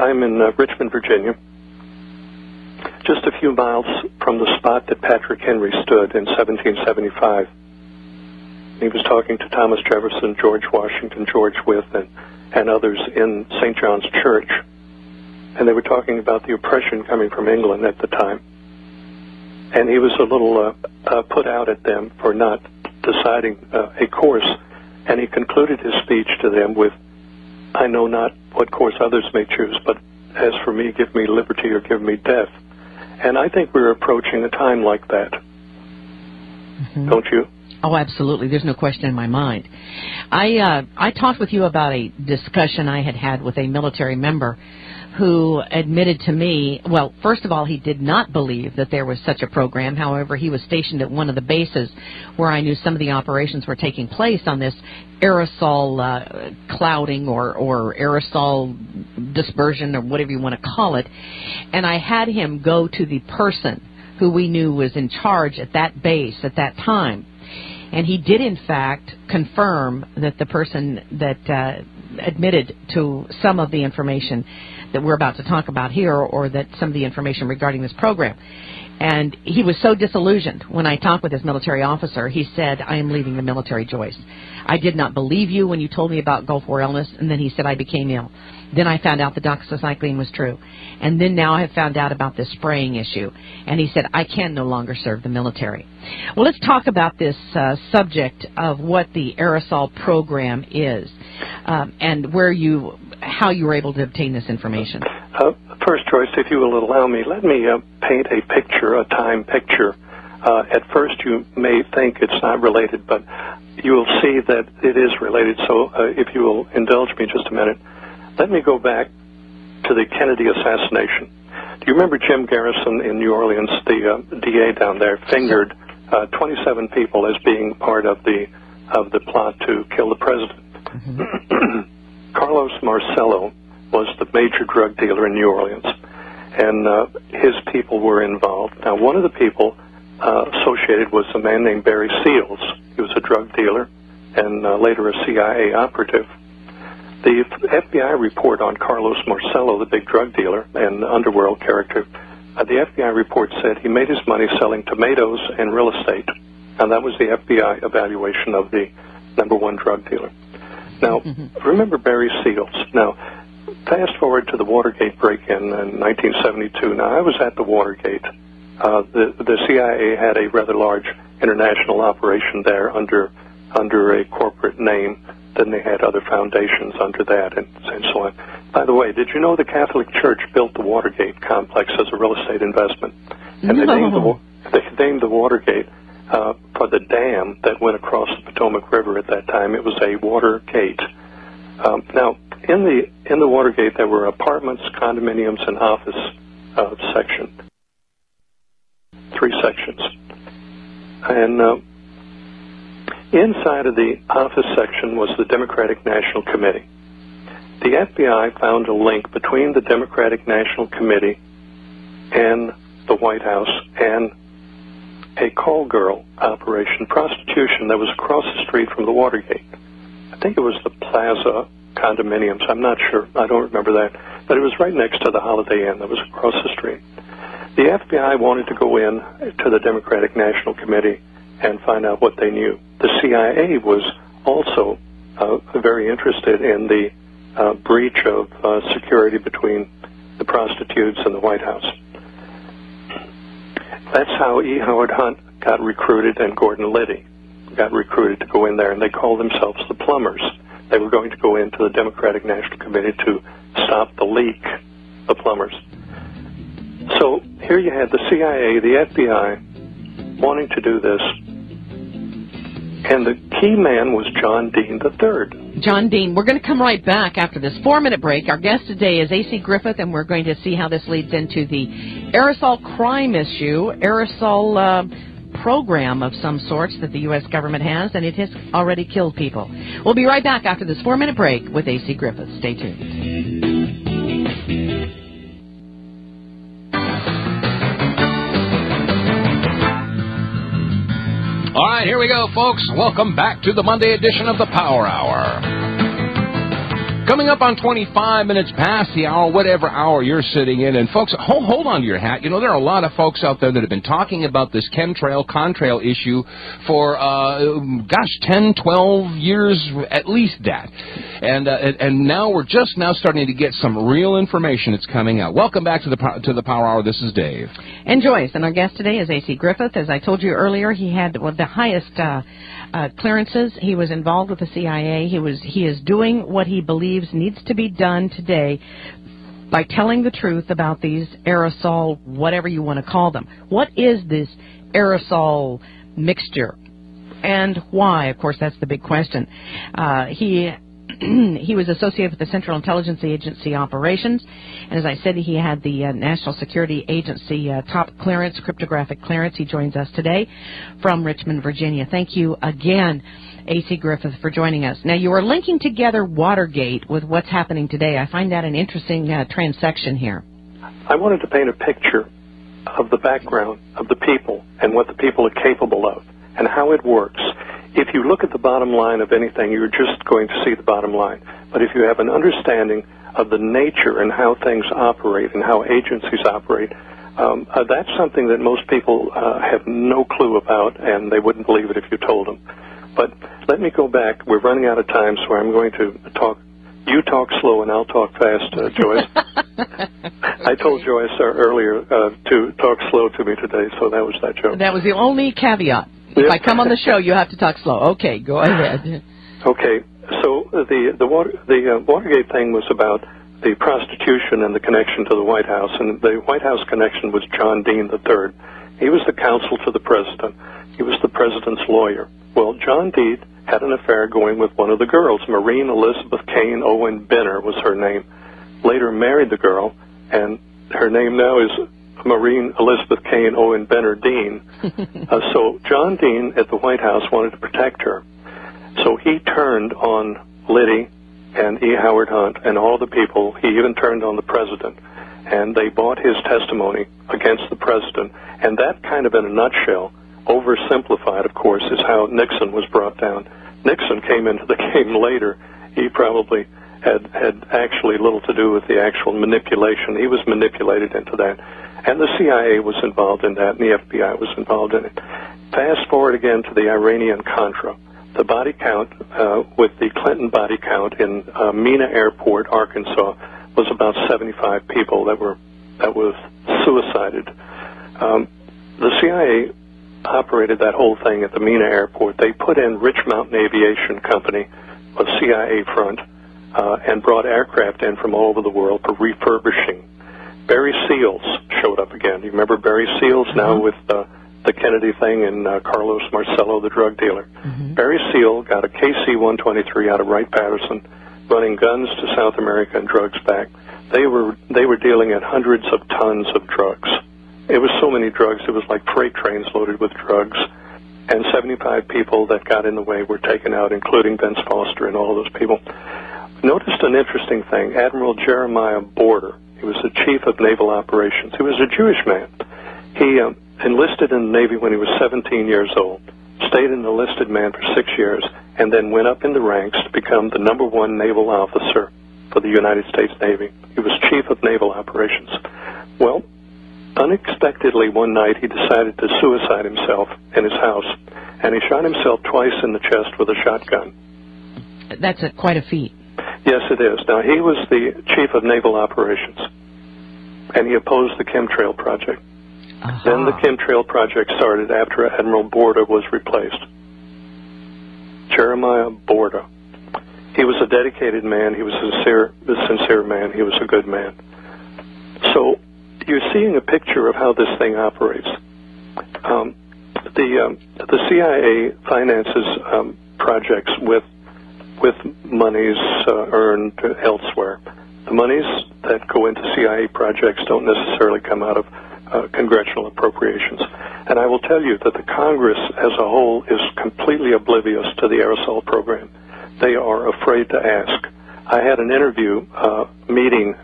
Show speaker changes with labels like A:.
A: I'm in Richmond, Virginia, just a few miles from the spot that Patrick Henry stood in 1775. He was talking to Thomas Jefferson, George Washington, George Wythe, and others in St. John's Church. And they were talking about the oppression coming from England at the time. And he was a little put out at them for not deciding a course. And he concluded his speech to them with, "I know not what course others may choose, but as for me, give me liberty or give me death." And I think we're approaching a time like that. Mm-hmm. Don't you?
B: Oh, absolutely. There's no question in my mind. I talked with you about a discussion I had had with a military member who admitted to me, well, first of all, he did not believe that there was such a program. However, he was stationed at one of the bases where I knew some of the operations were taking place on this aerosol clouding or aerosol dispersion or whatever you want to call it. And I had him go to the person who we knew was in charge at that base at that time. And he did, in fact, confirm that the person that admitted to some of the information that we're about to talk about here, or that some of the information regarding this program. And he was so disillusioned when I talked with his military officer. He said, "I am leaving the military, Joyce. I did not believe you when you told me about Gulf War illness." And then he said, "I became ill. Then I found out the doxycycline was true. And then now I have found out about this spraying issue." And he said, "I can no longer serve the military." Well, let's talk about this subject of what the aerosol program is, and how you were able to obtain this information.
A: First, Joyce, if you will allow me, let me paint a picture, a time picture. At first, you may think it's not related, but you will see that it is related. So if you will indulge me just a minute, let me go back to the Kennedy assassination. Do you remember Jim Garrison in New Orleans, the DA down there, fingered 27 people as being part of the plot to kill the president? Mm-hmm. Carlos Marcello was the major drug dealer in New Orleans, and his people were involved. Now, one of the people associated was a man named Barry Seals. He was a drug dealer and later a CIA operative. The FBI report on Carlos Marcello, the big drug dealer and underworld character, the FBI report said he made his money selling tomatoes and real estate, and that was the FBI evaluation of the #1 drug dealer. Now, remember Barry Seals. Now, fast forward to the Watergate break-in in 1972. Now, I was at the Watergate. The CIA had a rather large international operation there under a corporate name. Then they had other foundations under that and so on. By the way, did you know the Catholic Church built the Watergate complex as a real estate investment? And they named the Watergate for the dam that went across the Potomac River at that time. It was a water gate. Now, in the Watergate, there were apartments, condominiums, and office section. 3 sections. And inside of the office section was the Democratic National Committee. The FBI found a link between the Democratic National Committee and the White House and a call girl operation, prostitution, that was across the street from the Watergate. I think it was the Plaza condominiums. I'm not sure. I don't remember that. But it was right next to the Holiday Inn that was across the street. The FBI wanted to go in to the Democratic National Committee and find out what they knew. The CIA was also very interested in the breach of security between the prostitutes and the White House. That's how E. Howard Hunt got recruited and Gordon Liddy got recruited to go in there, and they called themselves the Plumbers. They were going to go into the Democratic National Committee to stop the leak, the Plumbers. So here you had the CIA, the FBI, wanting to do this, and the key man was John Dean III.
B: John Dean. We're going to come right back after this 4-minute break. Our guest today is A.C. Griffith, and we're going to see how this leads into the aerosol crime issue, aerosol program of some sorts that the U.S. government has, and it has already killed people. We'll be right back after this 4-minute break with A.C. Griffith. Stay tuned.
C: All right, here we go, folks. Welcome back to the Monday edition of the Power Hour. Coming up on 25 minutes past the hour, whatever hour you're sitting in. And folks, hold on to your hat. You know, there are a lot of folks out there that have been talking about this chemtrail, contrail issue for, 10, 12 years, at least that. And now we're just now starting to get some real information that's coming out. Welcome back to the Power Hour. This is Dave.
B: And Joyce. And our guest today is A.C. Griffith. As I told you earlier, he had the highest clearances. He was involved with the CIA. He is doing what he believes needs to be done today by telling the truth about these aerosol, whatever you want to call them. What is this aerosol mixture and why? Of course, that's the big question. He was associated with the Central Intelligence Agency operations, and as I said, he had the National Security Agency top clearance, cryptographic clearance. He joins us today from Richmond, Virginia. Thank you again, A.C. Griffith, for joining us. Now, you are linking together Watergate with what's happening today. I find that an interesting transection here.
A: I wanted to paint a picture of the background of the people and what the people are capable of and how it works. If you look at the bottom line of anything, you're just going to see the bottom line. But if you have an understanding of the nature and how things operate and how agencies operate, that's something that most people have no clue about, and they wouldn't believe it if you told them. But let me go back. We're running out of time, so I'm going to talk. You talk slow, and I'll talk fast, Joyce. I told Joyce earlier to talk slow to me today, so that was that joke.
B: That was the only caveat. If I come on the show, you have to talk slow. Okay, go ahead.
A: Okay, so the Watergate thing was about the prostitution and the connection to the White House, and the White House connection was John Dean III. He was the counsel to the president. He was the president's lawyer. Well, John Dean had an affair going with one of the girls. Maureen Elizabeth Kane Owen Benner was her name. Later married the girl, and her name now is Maureen Elizabeth Kane Owen Benner Dean. So John Dean at the White House wanted to protect her. So he turned on Liddy and E. Howard Hunt and all the people. He even turned on the president. And they bought his testimony against the president. And that kind of in a nutshell, oversimplified, of course, is how Nixon was brought down. Nixon came into the game later. He probably had actually little to do with the actual manipulation. He was manipulated into that. And the CIA was involved in that, and the FBI was involved in it. Fast forward again to the Iranian-Contra. The body count, with the Clinton body count in Mena Airport, Arkansas, was about 75 people that was suicided. The CIA operated that whole thing at the Mena Airport. They put in Rich Mountain Aviation Company, a CIA front, and brought aircraft in from all over the world for refurbishing. Barry Seals showed up again. You remember Barry Seals now with the Kennedy thing and Carlos Marcello, the drug dealer. Barry Seal got a KC-123 out of Wright-Patterson, running guns to South America and drugs back. They were dealing in hundreds of tons of drugs. It was so many drugs, it was like freight trains loaded with drugs. And 75 people that got in the way were taken out, including Vince Foster and all of those people. Noticed an interesting thing. Admiral Jeremiah Border, he was the chief of naval operations. He was a Jewish man. He enlisted in the Navy when he was 17 years old, stayed an enlisted man for 6 years, and then went up in the ranks to become the #1 naval officer for the United States Navy. He was chief of naval operations. Well, unexpectedly one night he decided to suicide himself in his house, and he shot himself twice in the chest with a shotgun.
B: That's quite a feat.
A: Yes, it is. Now, he was the chief of naval operations, and he opposed the chemtrail project. Then the chemtrail project started after Admiral Borda was replaced. Jeremiah Borda. He was a dedicated man. He was a sincere man. He was a good man. So you're seeing a picture of how this thing operates. The CIA finances projects with monies earned elsewhere. The monies that go into CIA projects don't necessarily come out of congressional appropriations. And I will tell you that the Congress as a whole is completely oblivious to the aerosol program. They are afraid to ask. I had an interview meeting